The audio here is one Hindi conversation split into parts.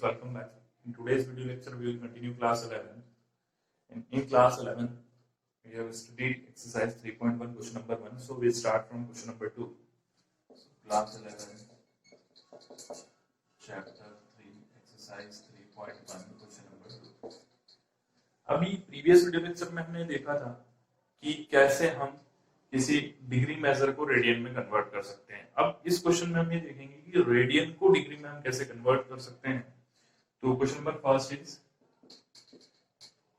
welcome back. In today's video lecture, we will continue class 11. In class 11, we have studied exercise 3.1, question number 1. So we start from question number 2. So class 11, chapter 3, exercise 3.1, question number 2. अभी प्रीवियस वीडियो लेक्चर में हमने देखा था कि कैसे हम किसी डिग्री मेजर को रेडियन में कन्वर्ट कर सकते हैं। अब इस क्वेश्चन में हम ये देखेंगे कि रेडियन को डिग्री में हम कैसे कन्वर्ट कर सकते हैं। तो question number first is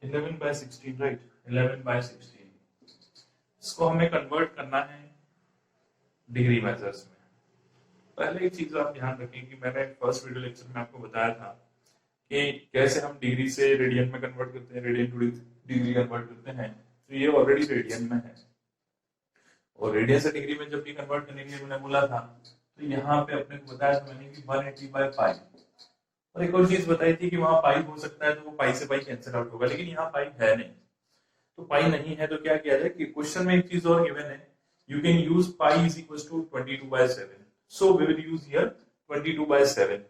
11/16, right, 11/16। इसको हमें कन्वर्ट करना है डिग्री मेजर्स में। पहले एक चीज आप ध्यान रखें कि मैंने फर्स्ट वीडियो लेक्चर में आपको बताया था कि कैसे हम डिग्री से रेडियन में कन्वर्ट करते हैं, रेडियन टू डिग्री कन्वर्ट करते हैं। तो ये ऑलरेडी रेडियन में है और रेडियन से डिग्री में जब भी कन्वर्ट करने के लिए मैंने बोला था तो यहाँ पे अपने को बताया था मैंने कि 180/पाई। और एक और चीज बताई थी कि वहां पाई हो सकता है तो वो पाई से पाई कैंसिल आउट होगा, लेकिन यहाँ पाई है नहीं। तो पाई नहीं है तो क्या किया जाए कि क्वेश्चन में एक चीज और गिवन है, you can use pi is equal to 22/7। So we will use here 22/7।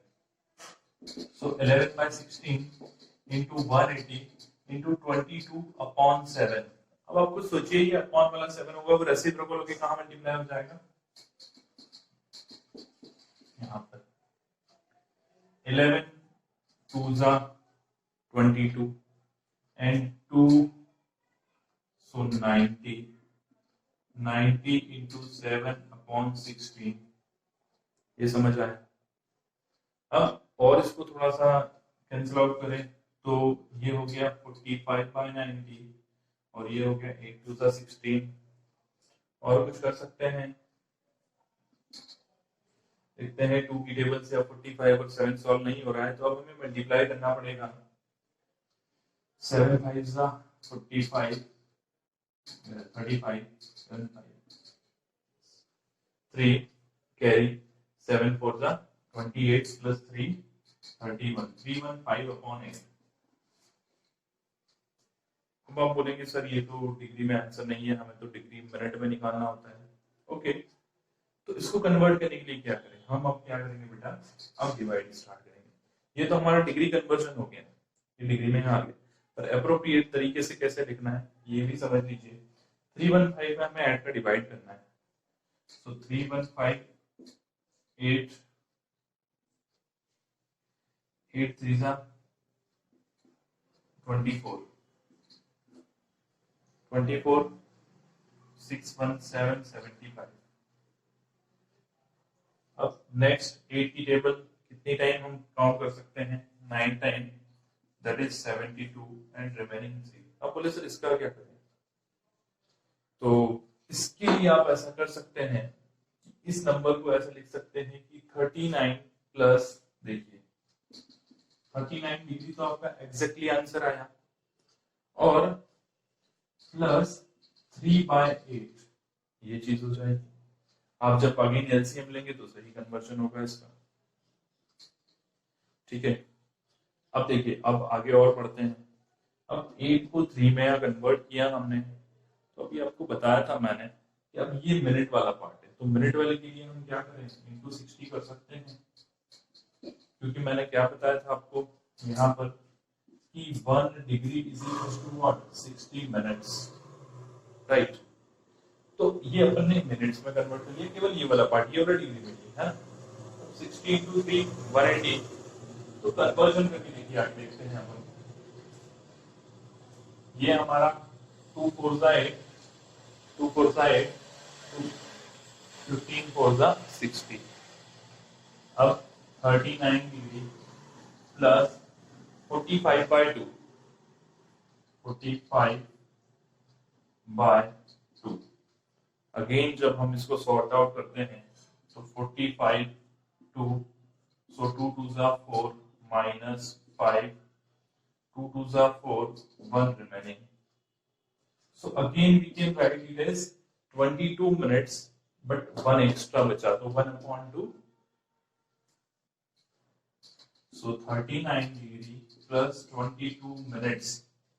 So 11/16 into 180 into 22/7। अब आप कुछ सोचिए, ये अपॉन वाला 7 होगा, वो रेसिप्रोकल होके कहां मल्टीप्लाई हो जाएगा, यहां पर 11 2s are 22 and 2 so 90 into 7/16। ये समझ आया। अब और इसको थोड़ा सा कैंसिल आउट करें तो ये हो गया 45/90 और ये हो गया 8 2 16। और कुछ कर सकते हैं, देखते हैं 2 की टेबल से। अब 45 और 7 सॉल्व नहीं हो रहा है तो अब हमें मल्टीप्लाई करना पड़ेगा। 7 5 45 35 7 5 3 कैरी 7 4 28 प्लस 3 31 315/8। अब आप बोलेंगे सर ये तो डिग्री में आंसर नहीं है, हमें तो डिग्री मिनट में निकालना होता है। ओके, तो इसको कन्वर्ट करने के लिए क्या करें हम, अब क्या करेंगे बेटा, अब डिवाइड स्टार्ट करेंगे। ये तो हमारा डिग्री कन्वर्जन हो गया, ये डिग्री में आ गया, पर एप्रोप्रिएट तरीके से कैसे लिखना है ये भी समझ लीजिए। 315 में हमें 8 का डिवाइड करना है। सो 315 8 8 3 24 24 617 75। अब नेक्स्ट 8 की टेबल कितनी टाइम हम काउंट कर सकते हैं, 9 time, that is 72 and remaining 3। अब बोले सर इसका क्या करें, तो इसके लिए आप ऐसा कर सकते हैं, इस नंबर को ऐसा लिख सकते हैं कि 39 प्लस, देखिए 39 डिग्री तो आपका एग्जैक्टली आंसर आया, और प्लस 3/8 ये चीज हो जाएगी। आप जब अगेन एलसीएम लेंगे तो सही कन्वर्जन होगा इसका, ठीक है। अब देखिए, अब आगे और पढ़ते हैं। अब 8 को 3 में कन्वर्ट किया हमने, तो अभी आपको बताया था मैंने कि अब ये मिनट वाला पार्ट है, तो मिनट वाले के लिए हम क्या करें, इंटू 60 कर सकते हैं, क्योंकि मैंने क्या बताया था आपको यहाँ पर कि 1 degree is equal to what, 60 minutes, right. तो ये अपन ने मिनट्स में कन्वर्ट कर लिया, केवल ये वाला पार्ट, ये वाला डिग्री में है ना। 60 into 3 180। तो कन्वर्जन करके देखिए, आगे देखते हैं अपन। ये हमारा 2 4 8 2 4 8 15 4 60। अब 39 डिग्री प्लस 45/2 45/2। अगेन जब हम इसको सॉर्ट आउट करते हैं तो 45 2 so 2 2s are 4 minus 5 2 2s are 4 1 remaining। so again we can write it as 22 minutes but 1 extra बचा, तो 1/2। so 39 degree plus 22 minutes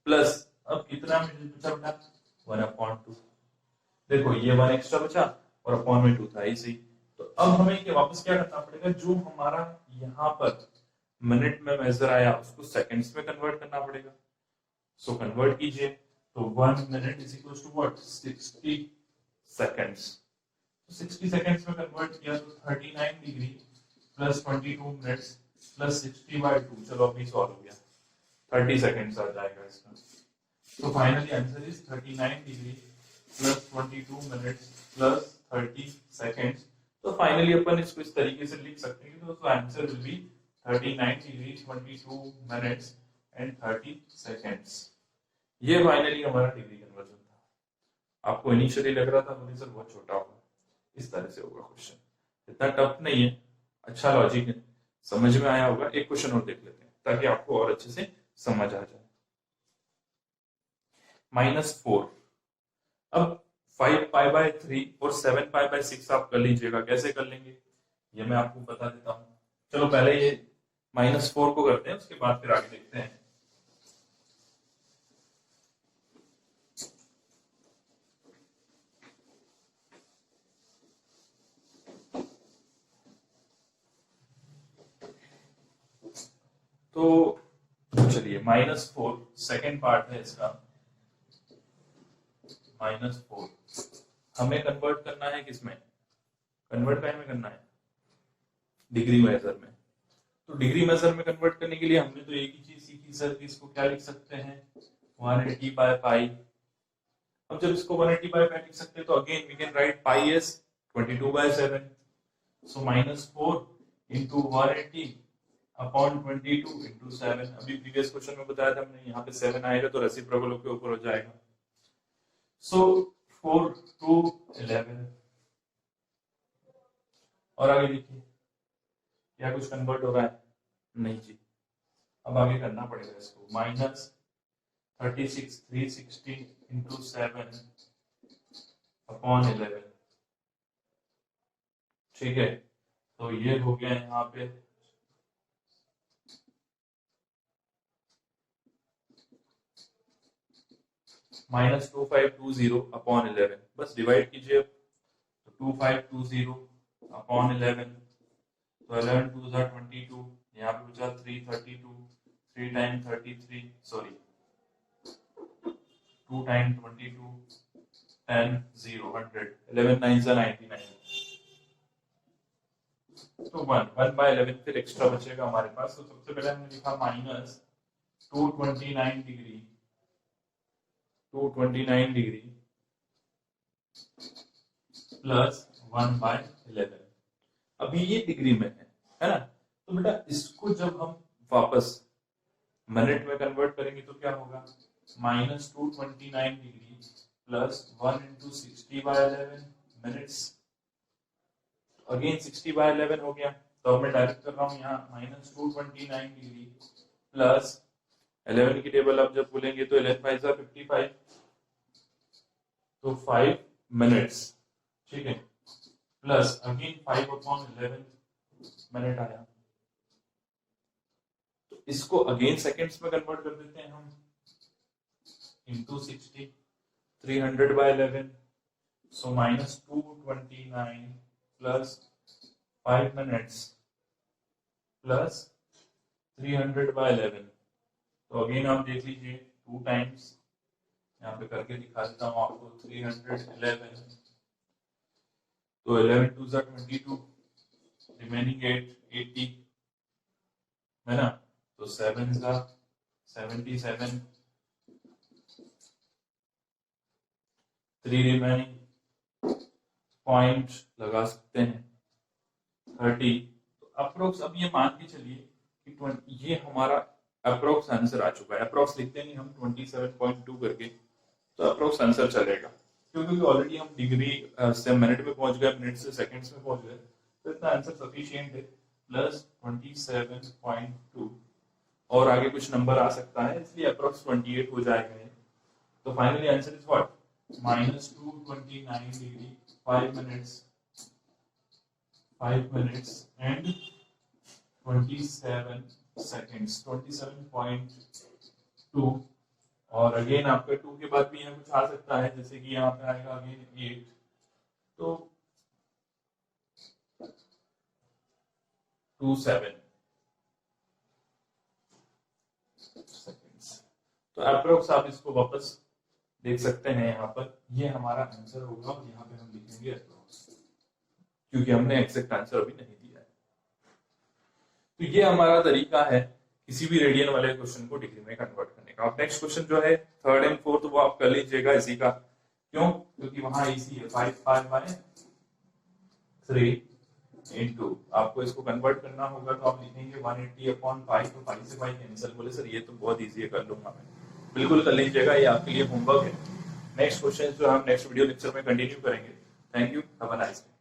plus, अब कितना मिनट बचा बेटा, 1/2। देखो ये 1 एक्स्ट्रा बचा और अपॉन में 2 था ही सही। तो अब हमें वापस क्या करना पड़ेगा, जो हमारा यहाँ पर मिनट में मेजर आया उसको सेकंड्स में कन्वर्ट करना पड़ेगा। सो कन्वर्ट कीजिए, तो 1 minute is equal to what, 60 seconds. 60 seconds में कन्वर्ट किया तो 39 डिग्री प्लस 22 मिनट्स प्लस 60/2, चलो अभी सॉल्व हो गया, 30 सेकंड्स आ जाएगा इसका। तो finally answer is 39 degree plus 22 minutes plus 30 seconds. तो फाइनली अपन इसको इस तरीके से लिख सकते हैं, तो answer will be 39 degree 22 minutes and 30 seconds. ये फाइनली हमारा डिग्री कन्वर्जन था। आपको इनिशियली लग रहा था मुझे सर बहुत छोटा होगा, इस तरह से होगा क्वेश्चन, इतना टफ नहीं है, अच्छा लॉजिक है, समझ में आया होगा। एक क्वेश्चन और देख लेते हैं ताकि आपको और अच्छे से समझ आ जाए। -4, अब 5π/3 और 7π/6 आप कर लीजिएगा। कैसे कर लेंगे ये मैं आपको बता देता हूं। चलो पहले ये -4 को करते हैं, उसके बाद फिर आगे देखते हैं। तो चलिए -4 सेकेंड पार्ट है इसका। -4 हमें कन्वर्ट करना है किसमें, कन्वर्ट क्या में करना है, डिग्री मेजर में। तो डिग्री मेजर में कन्वर्ट करने के लिए हमने तो एक ही चीज सीखी सर कि इसको क्या लिख सकते हैं, 180/π। अब जब इसको 180/π लिख सकते हैं तो again we can write pi as 22/7। So -4 into 180 upon 22 into 7। अभी प्रीवियस क्वेश्चन में बताया था हमने, यहाँ पे 7 आएगा तो रेसिप्रोकल के ऊपर हो जाएगा। सो 4 to 11। और आगे देखिए क्या कुछ कन्वर्ट हो रहा है, नहीं जी। अब आगे करना पड़ेगा इसको, -36 360 इंटू 7 अपॉन 11। ठीक है, तो ये हो गया यहाँ पे -2520 अपॉन 11। बस डिवाइड कीजिए, तो 2520 अपॉन 11, तो 11 2 22, यहाँ पे बचा 332, 3 टाइम 33, सॉरी 2 टाइम 22, 10 0 100, 11 9 99। तो 1/11 फिर एक्स्ट्रा बचेगा हमारे पास। तो सबसे पहले हमने लिखा -229 डिग्री 229 डिग्री प्लस 1/11। अभी ये डिग्री में है ना। तो बेटा इसको जब हम वापस मिनट में कन्वर्ट करेंगे तो क्या होगा, -229 degree plus 1 into 60/11 minutes, again 60/11 हो गया। तो मैं डायरेक्ट कर रहा हूँ यहाँ -229 डिग्री प्लस 11 की टेबल अब जब बोलेंगे तो 11 5 55, तो 5 मिनट्स। ठीक है, प्लस अगेन 5/11 मिनट आया। तो इसको अगेन सेकंड्स में कन्वर्ट कर देते हैं हम, इंटू 60, 300/11, सो -229 प्लस 5 मिनट्स प्लस 300/11। तो अगेन आप देख लीजिए 2 टाइम्स, यहाँ पे करके दिखा देता हूँ आपको, 311, तो 11 2 22, रिमेनिंग 8 80 है ना। तो 7 77, 3 रिमेनिंग, पॉइंट लगा सकते हैं 30। तो अप्रोक्स अब ये मान के चलिए कि 20, ये हमारा अप्रोक्स आंसर आ चुका है। अप्रोक्स लिखते नहीं हम 27.2 करके, तो अप्रोक्स आंसर चलेगा, क्योंकि ऑलरेडी हम डिग्री से मिनट में पहुंच गए, मिनट से सेकंड्स में पहुंच गए, तो इतना आंसर सफिशिएंट है। प्लस 27.2 और आगे कुछ नंबर आ सकता है, इसलिए अप्रोक्स 28 हो जाएगा। तो finally answer is what, -229 degree 5 minutes and 27 seconds, 27.2। और अगेन आपका 2 के बाद भी यहाँ कुछ आ सकता है, जैसे कि यहाँ पे आएगा अगेन 8, तो 27 सेकेंड्स। तो अप्रोक्स आप इसको वापस देख सकते हैं, यहाँ पर ये हमारा आंसर होगा और यहाँ पे हम लिखेंगे अप्रोक्स, क्योंकि हमने एग्जैक्ट आंसर अभी नहीं दिया है। तो ये हमारा तरीका है किसी भी रेडियन वाले क्वेश्चन को डिग्री में कन्वर्ट करने का। अब नेक्स्ट क्वेश्चन जो है थर्ड एंड फोर्थ वो आप कर लीजिएगा इसी का, क्यों? क्योंकि वहां इसी है 5/3 इनटू, आपको इसको कन्वर्ट करना होगा तो आप लिखेंगे 180/5, तो 5 से 5 कैंसिल। बोले सर ये तो बहुत इजी है, कर लूंगा मैं। बिल्कुल कर लीजिएगा, ये आपके लिए होमवर्क है। नेक्स्ट क्वेश्चन जो हम नेक्स्ट वीडियो लेक्चर में कंटिन्यू करेंगे। Thank you, have a nice day.